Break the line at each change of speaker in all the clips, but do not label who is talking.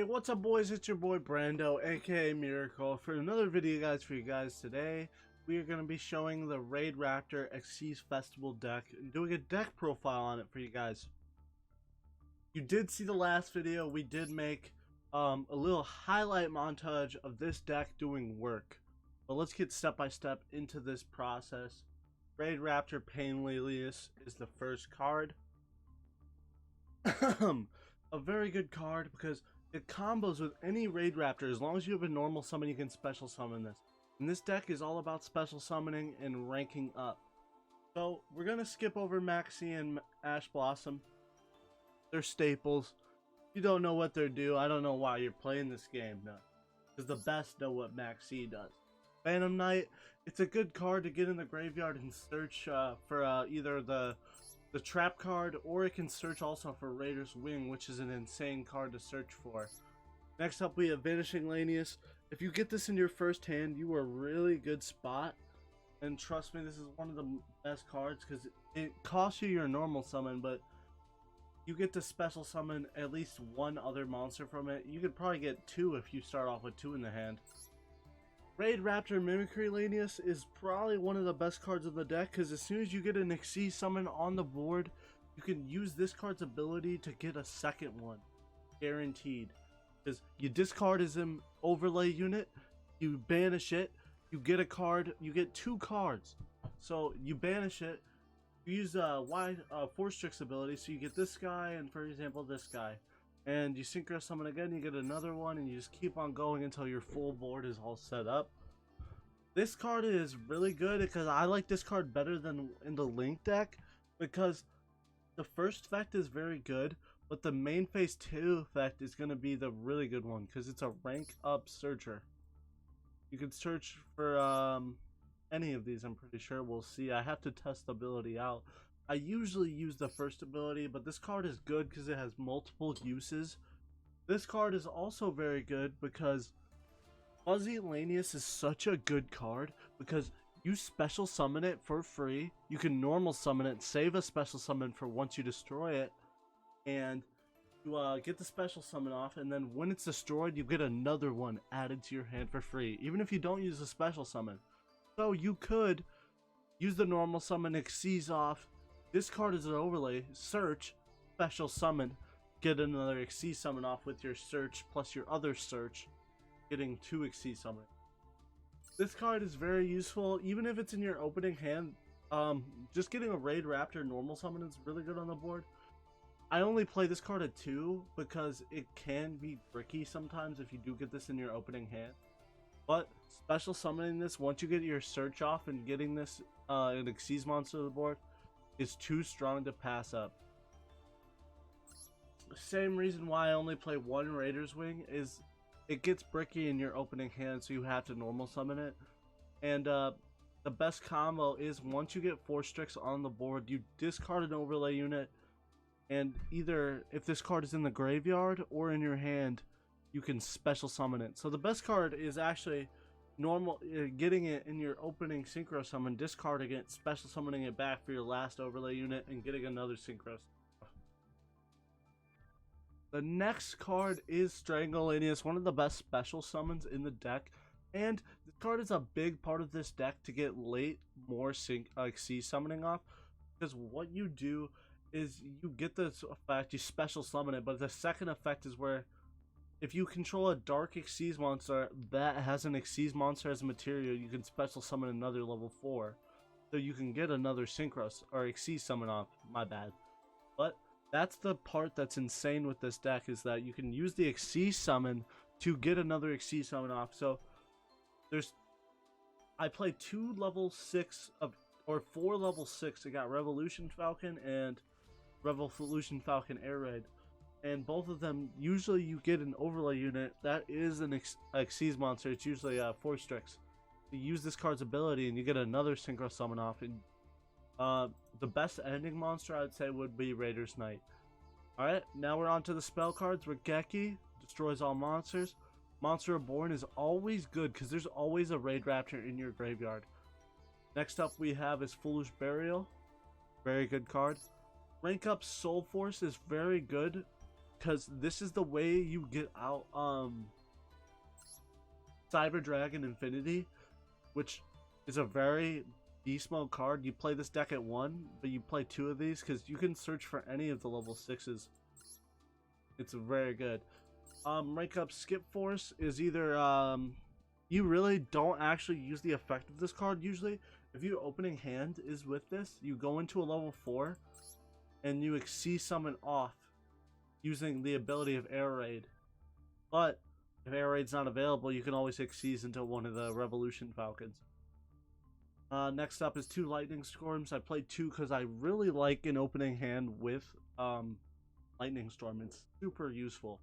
Hey, what's up boys? It's your boy Brando, aka Miracle, for another video for you guys today. We are going to be showing the Raid Raptor Xyz Festival deck and doing a deck profile on it for you guys. You did see the last video. We did make a little highlight montage of this deck doing work. But let's get step by step into this process. Raid Raptor Painlilius is the first card. A very good card because it combos with any Raid Raptor. As long as you have a normal summon, you can special summon this. And this deck is all about special summoning and ranking up. So we're going to skip over Maxi and Ash Blossom. They're staples. You don't know what they do. I don't know why you're playing this game. No, because the best know what Maxi does. Phantom Knight, it's a good card to get in the graveyard and search for either the trap card, or it can search also for Raider's Wing, which is an insane card to search for. Next up we have Vanishing Lanius. If you get this in your first hand, you are a really good spot, and trust me, this is one of the best cards because it costs you your normal summon, but you get to special summon at least one other monster from it. You could probably get two if you start off with two in the hand. Raid Raptor Mimicry Lanius is probably one of the best cards in the deck because as soon as you get an Xyz summon on the board, you can use this card's ability to get a second one. Guaranteed. Because you discard his overlay unit, you banish it, you get a card, you get two cards. So you banish it, you use Force Strix ability, so you get this guy and for example this guy. And you synchro summon again, you get another one, and you just keep on going until your full board is all set up. This card is really good because I like this card better than in the Link deck because the first effect is very good, but the main phase 2 effect is going to be the really good one because it's a rank up searcher. You can search for any of these, I'm pretty sure. We'll see. I have to test the ability out. I usually use the first ability, but this card is good because it has multiple uses. This card is also very good because Fuzzy Lanius is such a good card because you special summon it for free. You can normal summon it, save a special summon for once you destroy it, and you get the special summon off, and then when it's destroyed, you get another one added to your hand for free, even if you don't use a special summon. So you could use the normal summon, Xyz off. This card is an overlay, search, special summon, get another Xyz summon off with your search plus your other search, getting two Xyz summon. This card is very useful, even if it's in your opening hand. Just getting a Raid Raptor normal summon is really good on the board. I only play this card at 2 because it can be bricky sometimes if you do get this in your opening hand. But special summoning this, once you get your search off and getting this an Xyz monster to the board, is too strong to pass up. Same reason why I only play one Raider's Wing is it gets bricky in your opening hand, so you have to normal summon it. And the best combo is once you get Force Strix on the board, you discard an overlay unit, and either if this card is in the graveyard or in your hand, you can special summon it. So the best card is actually normal, getting it in your opening synchro summon, discarding it, special summoning it back for your last overlay unit, and getting another synchro. The next card is Strangle Lanius, one of the best special summons in the deck, and this card is a big part of this deck to get late more Xyz summoning off, because what you do is you get this effect, you special summon it, but the second effect is where if you control a dark Xyz monster that has an Xyz monster as a material, you can special summon another level 4. So you can get another Synchros or Xyz summon off, my bad. But that's the part that's insane with this deck, is that you can use the Xyz summon to get another Xyz summon off. So I play 2 level 6 or 4 level 6. I got Revolution Falcon and Revolution Falcon Air Raid. And both of them, usually you get an overlay unit that is an Xyz monster. It's usually a Force Strix. You use this card's ability and you get another synchro summon off. And the best ending monster I would say would be Raider's Knight. Alright, now we're on to the spell cards. Regeki destroys all monsters. Monster Reborn is always good because there's always a Raid Raptor in your graveyard. Next up we have is Foolish Burial. Very good card. Rank up Soul Force is very good because this is the way you get out Cyber Dragon Infinity, which is a very beast mode card. You play this deck at 1, but you play 2 of these because you can search for any of the level 6s. It's very good. Rank up Skip Force is either you really don't actually use the effect of this card usually. If your opening hand is with this, you go into a level 4 and you Xyz summon off using the ability of Air Raid. But if Air Raid's not available, you can always Xyz into one of the Revolution Falcons. Next up is 2 Lightning Storms. I played 2 because I really like an opening hand with Lightning Storm. It's super useful.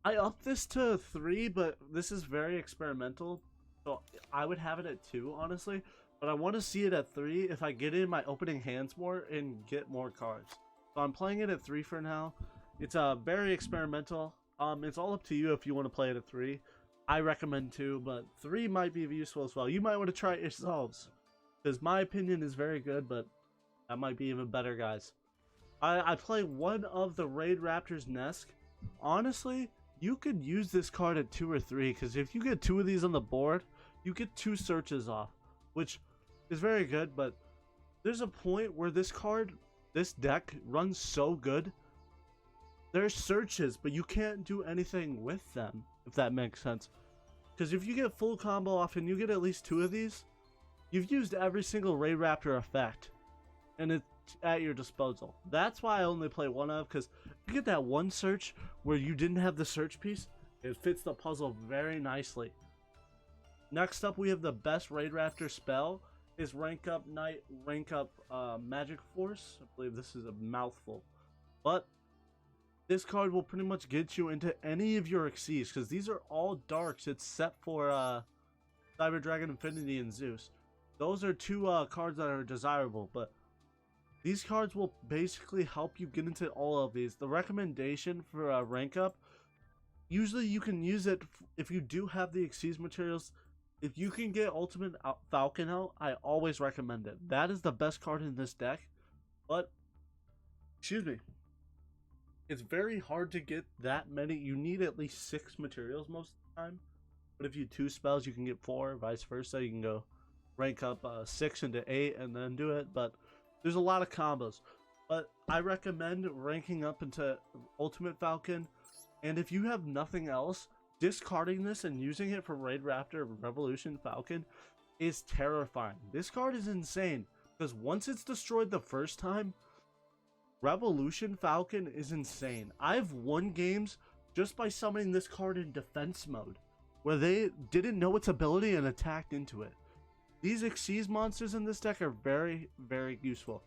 I upped this to 3, but this is very experimental, so I would have it at 2, honestly. But I want to see it at 3 if I get in my opening hands more and get more cards. So I'm playing it at 3 for now. It's very experimental. It's all up to you if you want to play it at 3. I recommend 2, but 3 might be useful as well. You might want to try it yourselves, because my opinion is very good, but that might be even better, guys. I play one of the Raid Raptors Nesk. Honestly, you could use this card at 2 or 3, because if you get 2 of these on the board, you get 2 searches off, which is very good. But there's a point where this deck runs so good. There's searches, but you can't do anything with them, if that makes sense. Because if you get full combo off and you get at least 2 of these, you've used every single Raid Raptor effect, and it's at your disposal. That's why I only play 1 of, because you get that one search where you didn't have the search piece, it fits the puzzle very nicely. Next up, we have the best Raid Raptor spell is Rank Up Knight, Rank Up Magic Force. I believe this is a mouthful, but this card will pretty much get you into any of your Xyz, because these are all darks except for Cyber Dragon Infinity and Zeus. Those are 2 cards that are desirable, but these cards will basically help you get into all of these. The recommendation for rank up, usually you can use it if you do have the Xyz materials. If you can get Ultimate Falcon out, I always recommend it. That is the best card in this deck, but, excuse me, it's very hard to get that many. You need at least 6 materials most of the time, but if you 2 spells, you can get 4, vice versa. You can go rank up 6 into 8 and then do it, but there's a lot of combos. But I recommend ranking up into Ultimate Falcon, and if you have nothing else, discarding this and using it for Raid Raptor Revolution Falcon is terrifying. This card is insane, because once it's destroyed the first time, Revolution Falcon is insane. I've won games just by summoning this card in defense mode, where they didn't know its ability and attacked into it. These Xyz monsters in this deck are very, very useful.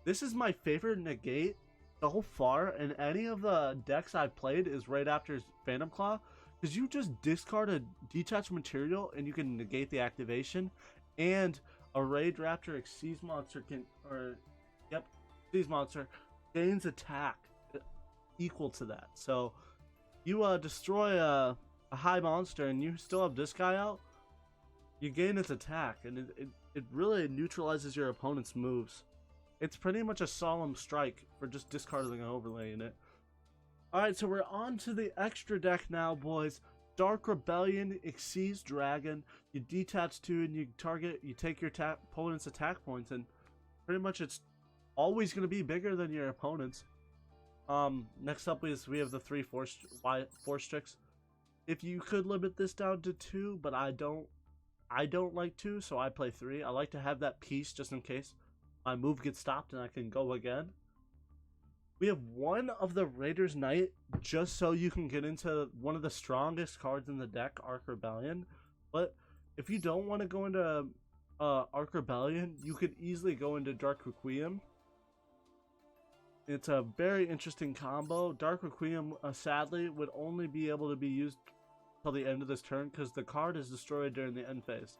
This is my favorite negate so far in any of the decks I've played is Raid Raptor's Phantom Claw, because you just discard a detached material and you can negate the activation, and a Raid Raptor Xyz monster Xyz monster gains attack equal to that. So you destroy a high monster and you still have this guy out, you gain its attack, and it really neutralizes your opponent's moves. It's pretty much a solemn strike for just discarding an overlay in it. Alright, so we're on to the extra deck now, boys. Dark Rebellion, Xyz Dragon. You detach 2 and you take your opponent's attack points, and pretty much it's always going to be bigger than your opponent's. Next up is we have the 3 Force Strix. If you could limit this down to 2, but I don't like 2, so I play 3. I like to have that piece just in case my move gets stopped and I can go again. We have 1 of the Raiders Knight, just so you can get into one of the strongest cards in the deck, Arc Rebellion. But if you don't want to go into Arc Rebellion, you could easily go into Dark Requiem. It's a very interesting combo. Dark Requiem, sadly, would only be able to be used till the end of this turn, because the card is destroyed during the end phase.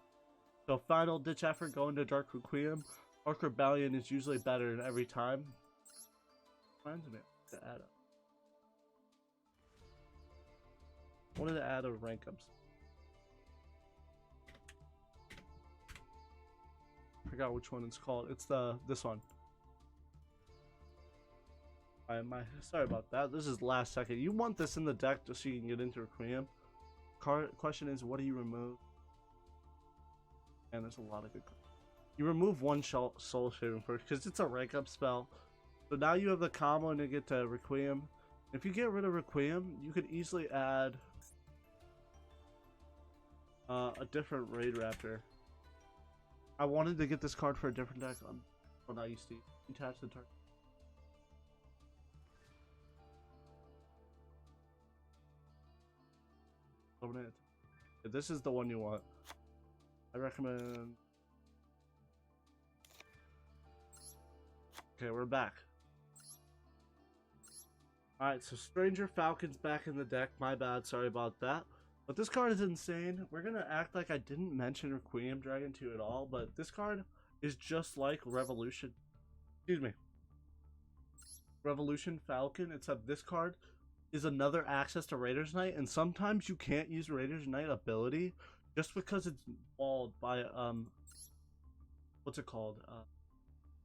So final ditch effort, go into Dark Requiem. Arc Rebellion is usually better every time. Reminds me to add up. Wanted to add a rank ups. I forgot which one it's called. It's this one. Sorry about that. This is last second. You want this in the deck just so you can get into Requiem. Question is, what do you remove? And there's a lot of good. You remove one Soul Shaving first because it's a rank up spell. So now you have the combo and you get to Requiem. If you get rid of Requiem, you could easily add a different Raid Raptor. I wanted to get this card for a different deck. Well, now you see. Attach the target. Open it. If this is the one you want, I recommend. Okay, we're back. Alright, so Stranger Falcon's back in the deck. My bad, sorry about that. But this card is insane. We're gonna act like I didn't mention Requiem Dragon 2 at all, but this card is just like Revolution. Excuse me. Revolution Falcon, except this card is another access to Raiders Knight, and sometimes you can't use Raiders Knight ability just because it's walled by what's it called?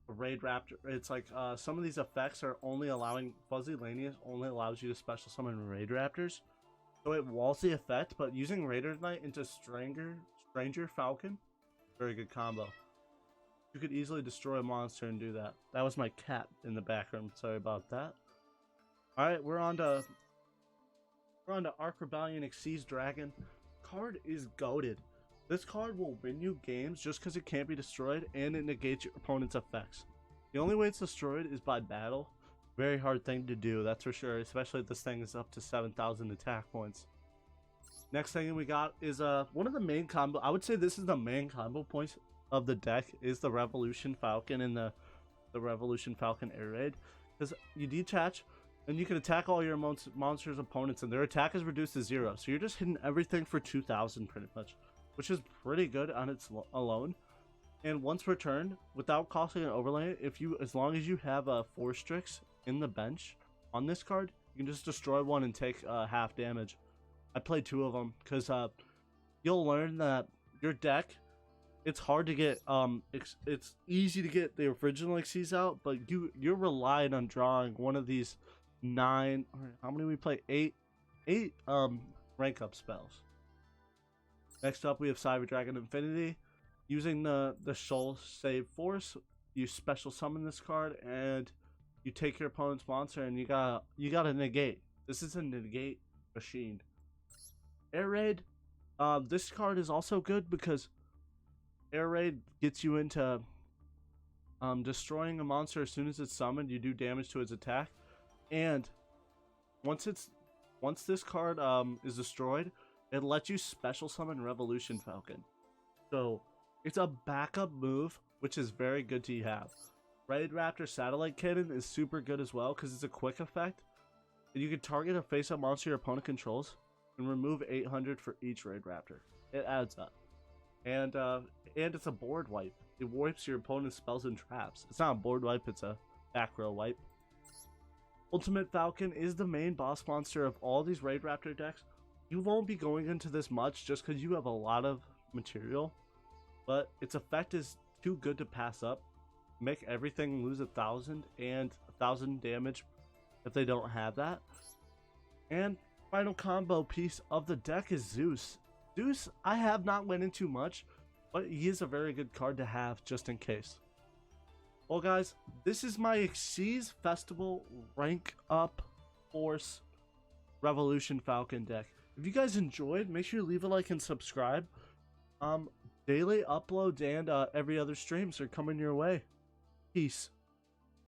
A Raid Raptor. It's like some of these effects are only allowing Fuzzy Lanius only allows you to special summon Raid Raptors. So it walls the effect, but using Raiders Knight into Stranger Falcon, very good combo. You could easily destroy a monster and do that. That was my cat in the background. Sorry about that. Alright, we're on to Arc Rebellion Xyz Dragon. Card is goated. This card will win you games just because it can't be destroyed and it negates your opponent's effects. The only way it's destroyed is by battle. Very hard thing to do, that's for sure, especially if this thing is up to 7,000 attack points. Next thing we got is one of the main combo. I would say this is the main combo points of the deck is the Revolution Falcon and the Revolution Falcon Air Raid. Because you detach and you can attack all your monsters' opponents and their attack is reduced to 0. So you're just hitting everything for 2,000 pretty much, which is pretty good on its alone. And once returned, without costing an overlay, as long as you have a 4 Strix in the bench on this card, you can just destroy one and take half damage. I played 2 of them because you'll learn that your deck, it's hard to get it's easy to get the original Xyz out, but you're relying on drawing one of these 9, or how many we play, 8 rank up spells. Next up we have Cyber Dragon Infinity. Using the Soul Save Force, you special summon this card and you take your opponent's monster and you gotta negate. This is a negate machine. Air Raid, this card is also good because Air Raid gets you into destroying a monster as soon as it's summoned. You do damage to its attack, and once this card is destroyed, it lets you special summon Revolution Falcon. So it's a backup move, which is very good to have. Raid Raptor Satellite Cannon is super good as well because it's a quick effect. And you can target a face-up monster your opponent controls and remove 800 for each Raid Raptor. It adds up. And it's a board wipe. It wipes your opponent's spells and traps. It's not a board wipe, it's a back row wipe. Ultimate Falcon is the main boss monster of all these Raid Raptor decks. You won't be going into this much just because you have a lot of material, but its effect is too good to pass up. Make everything lose 1,000 and 1,000 damage if they don't have that. And final combo piece of the deck is Zeus. Zeus, I have not went into much, but he is a very good card to have just in case. Well guys, this is my Xyz Festival Rank Up Force Revolution Falcon deck. If you guys enjoyed, make sure you leave a like and subscribe. Daily uploads and every other streams are coming your way. Peace.